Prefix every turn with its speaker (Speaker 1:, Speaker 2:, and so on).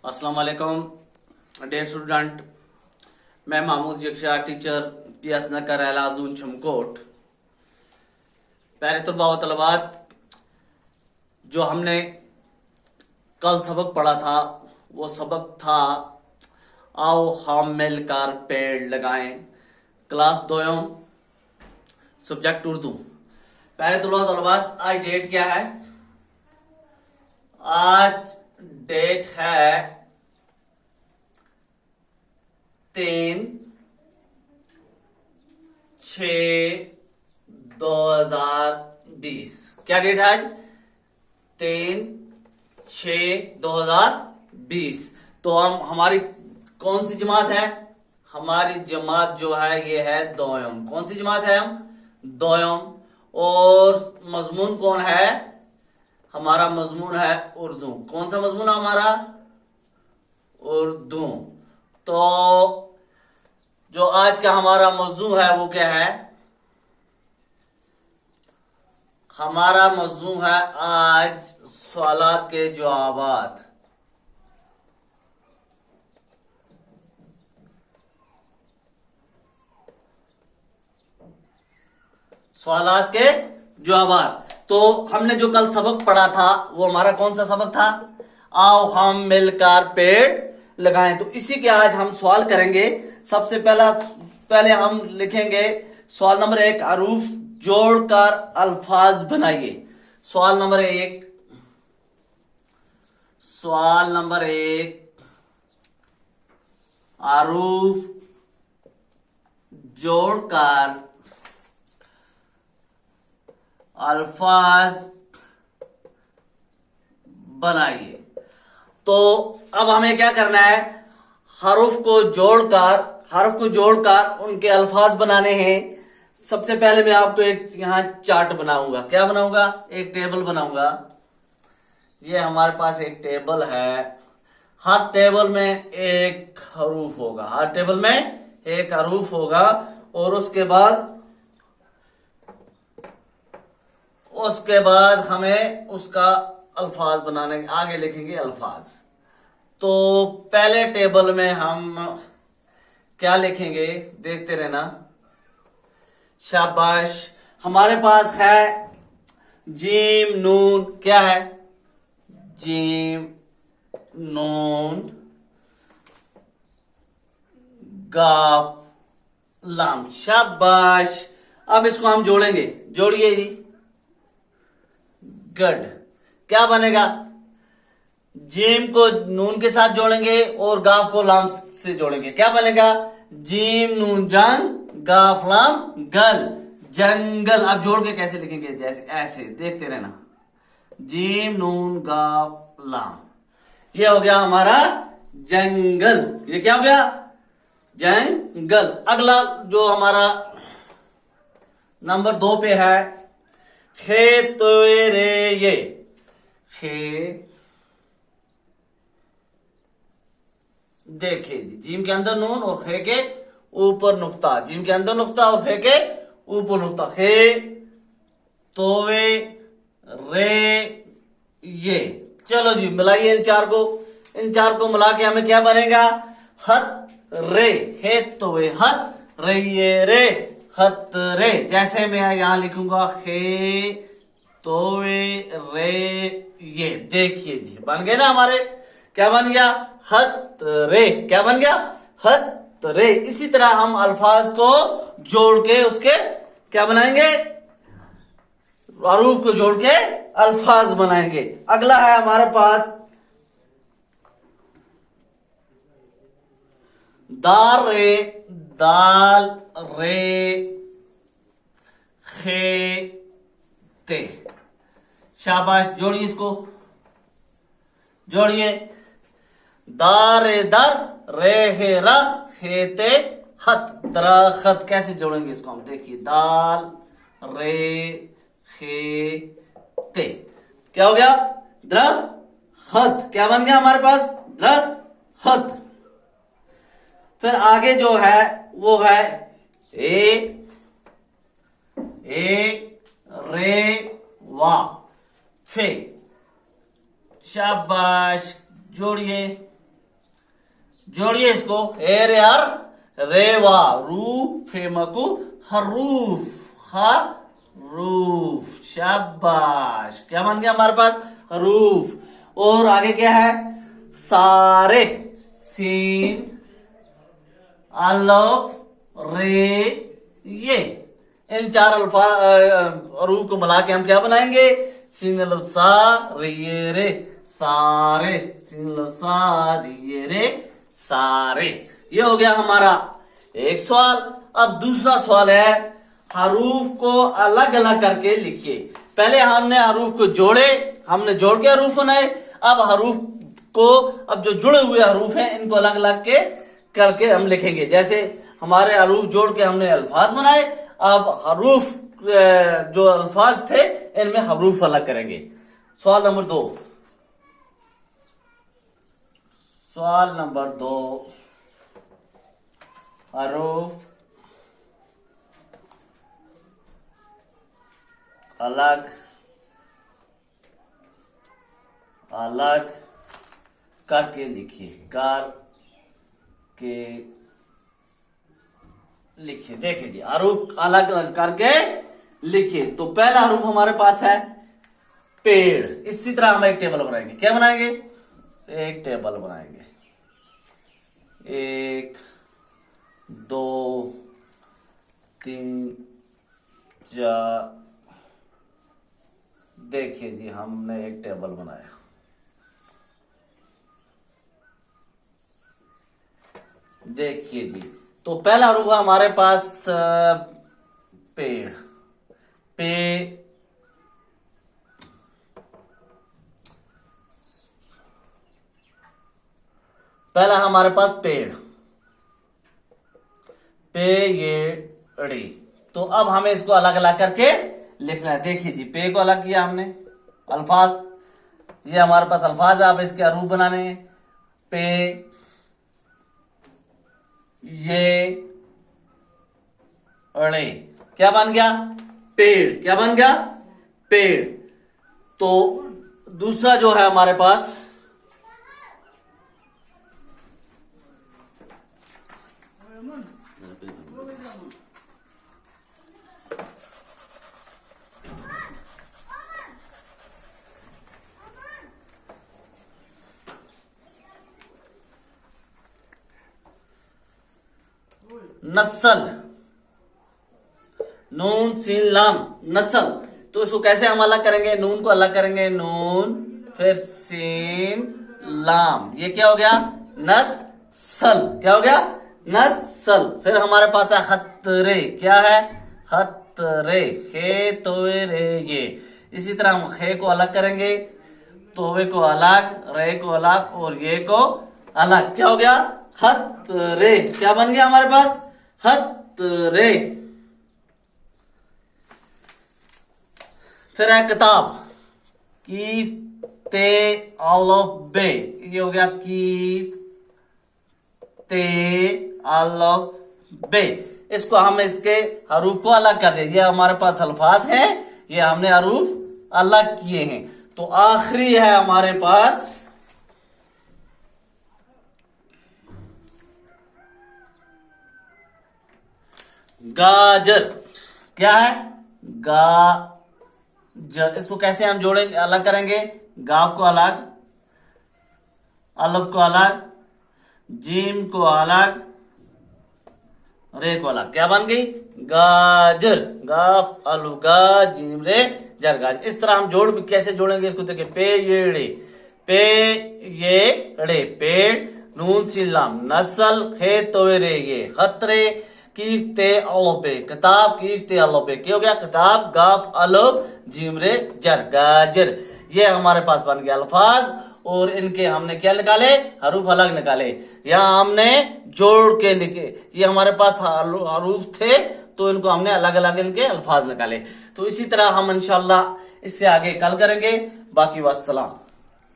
Speaker 1: अस्सलाम वालेकुम dear student, मैं महमूद यकशा टीचर पीएस नकर एलाजून छमकोट। प्यारे तलबा व तलबात, जो हमने कल सबक पढ़ा था वो सबक था आओ हम मिलकर पेड़ लगाएं, क्लास दोयम, सब्जेक्ट उर्दू। प्यारे तलबा व तलबात, आज डेट क्या है? आज डेट है 3/6/2020। क्या डेट है आज? 3/6/2020। तो हम हमारी कौन सी जमात है? हमारी जमात जो है ये है दोयम। कौन सी जमात है? हम दोयम। और मजमून कौन है? हमारा मजमून है उर्दू। कौन सा मजमून है हमारा? उर्दू। तो जो आज का हमारा मौजू है वो क्या है? हमारा मौजू है आज सवालात के जवाबात। सवालात के जवाबात। तो हमने जो कल सबक पढ़ा था वो हमारा कौन सा सबक था? आओ हम मिलकर पेड़ लगाएं। तो इसी के आज हम सवाल करेंगे। सबसे पहले हम लिखेंगे सवाल नंबर 1, अरूफ जोड़कर अल्फाज बनाइए। सवाल नंबर एक, अरूफ जोड़कर अल्फाज बनाइए। तो अब हमें क्या करना है? हरूफ को जोड़कर उनके अल्फाज बनाने हैं। सबसे पहले मैं आपको एक यहां चार्ट बनाऊंगा। क्या बनाऊंगा? एक टेबल बनाऊंगा। ये हमारे पास एक टेबल है। हर टेबल में एक हरूफ होगा। और उसके बाद हमें उसका अल्फाज बनाने, आगे लिखेंगे अल्फाज। तो पहले टेबल में हम क्या लिखेंगे? देखते रहना। शाबाश। हमारे पास है जीम नून। क्या है? जीम नून गाफ लाम। शाबाश। अब इसको हम जोड़ेंगे। जोड़िए जी। गुड। क्या बनेगा? जीम को नून के साथ जोड़ेंगे और गाफ को लाम से जोड़ेंगे। क्या बनेगा? जीम नून जंग, गाफ लाम गल, जंगल। अब जोड़ के कैसे लिखेंगे? जैसे ऐसे, देखते रहना। जीम नून गाफ लाम, ये हो गया हमारा जंगल। ये क्या हो गया? जंगल। अगला जो हमारा नंबर 2 पे है, खेत रे ये। देखिए जी, जीम के अंदर नून और खे के ऊपर नुक्ता। जीम के अंदर नुक्ता और खे के ऊपर नुक्ता। खे तोवे रे ये। चलो जी, मिलाइए इन चार को मिला के हमें क्या बनेगा? हत रे। खे तोवे हत रे ये रे हत रे। जैसे मैं यहां लिखूंगा खे तोवे रे ये। देखिए जी, बन गए ना हमारे। क्या बन गया? हत रे। क्या बन गया? हत रे। इसी तरह हम अल्फाज को जोड़ के उसके क्या बनाएंगे? हरूफ को जोड़ के अल्फाज बनाएंगे। अगला है हमारे पास दाल रे खे ते। शाबाश। जोड़िए इसको। जोड़िए। दारे दर रे हे र खेते खत दरखत। कैसे जोड़ेंगे इसको हम? देखिए, दाल रे खे ते। क्या हो गया? दरखत। क्या बन गया हमारे पास? दरखत। फिर आगे जो है वो है ए रे वा फे। शाबाश। जोड़िए। जोड़िए इसको, एर यार रेवा रू फेमकू हरूफ हरूफ, शाबाश। क्या बन गया हमारे पास? हरूफ। और आगे क्या है? सारे, सीन अलफ रे ये, इन चार अल्फाज हरूफ को मिला के हम क्या बनाएंगे? सीन अलफ सा रे ये रे सारे, सीन अलफ सा रे ये रे सारे। ये हो गया हमारा एक सवाल। अब दूसरा सवाल है, हरूफ को अलग अलग करके लिखिए। पहले हमने हरूफ को जोड़े, हमने जोड़ के हरूफ बनाए। अब हरूफ को, अब जो जुड़े हुए हरूफ हैं इनको अलग अलग के करके हम लिखेंगे। जैसे हमारे हरूफ जोड़ के हमने अल्फाज बनाए, अब हरूफ जो अल्फाज थे इनमें हरूफ अलग करेंगे। सवाल नंबर 2, सवाल नंबर 2, हरूफ अलग अलग करके लिखिए, करके लिखिए। देखिए जी, हरूफ अलग अलग करके लिखिए। तो पहला हरूफ हमारे पास है पेड़। इसी तरह हम एक टेबल बनाएंगे। क्या बनाएंगे? एक टेबल बनाएंगे। 1 2 3 4। देखिए जी, हमने एक टेबल बनाया। देखिए जी, तो पहला हरूफ है हमारे पास पेड़, पे पहला हमारे पास पेड़, पे ये ड़ी। तो अब हमें इसको अलग अलग करके लिखना है। देखिए जी, पे को अलग किया हमने, अल्फाज, ये हमारे पास अल्फाज है। अब इसके हरूफ बनाने हैं। पे ये अड़े, क्या बन गया? पेड़। क्या बन गया? पेड़। तो दूसरा जो है हमारे पास नस्ल, नून सीन लाम, नस्ल। तो इसको कैसे हम अलग करेंगे? नून को अलग करेंगे, नून फिर सीन लाम, ये क्या हो गया? नस्ल। क्या हो गया? नस्ल। फिर हमारे पास है खतरे। क्या है? खतरे, खे तोए रे ये। इसी तरह हम खे को अलग करेंगे, तोवे को अलग, रे को अलग और ये को अलग। क्या हो गया? खतरे। क्या बन गया हमारे पास? खतरे। फिर है किताब, कीफ ते अलफ बे, ये हो गया कीफ ते अलफ बे। इसको हम इसके हरूफ को अलग कर दिए। ये हमारे पास अल्फाज हैं, ये हमने हरूफ अलग किए हैं। तो आखिरी है हमारे पास गाजर। क्या है? गाजर। इसको कैसे हम जोड़ेंगे, अलग करेंगे? गाफ को अलग, अलफ को अलग, जीम को अलग, रे को अलग। क्या बन गई? गाजर। गाफ अलफ गा जीम रे जर गाजर। इस तरह हम जोड़ कैसे जोड़ेंगे इसको? देखिए, पे ये रे, पे ये रे, पेड़, नून सिलाम, नस्ल, खे तोए रे ये, खतरे, कीफ्ते अलोपे, किताब, कीफ्ते अलोपे। क्या हो गया? किताब, गाफ अलोप जीम रे जर गाजर। ये हमारे पास बन गया अल्फाज। और इनके हमने क्या निकाले? हरूफ अलग निकाले। यहाँ हमने जोड़ के लिखे, ये हमारे पास हरूफ थे तो इनको हमने अलग अलग इनके अल्फाज निकाले। तो इसी तरह हम इंशाल्लाह इससे आगे कल करेंगे। बाकी वस्सलाम।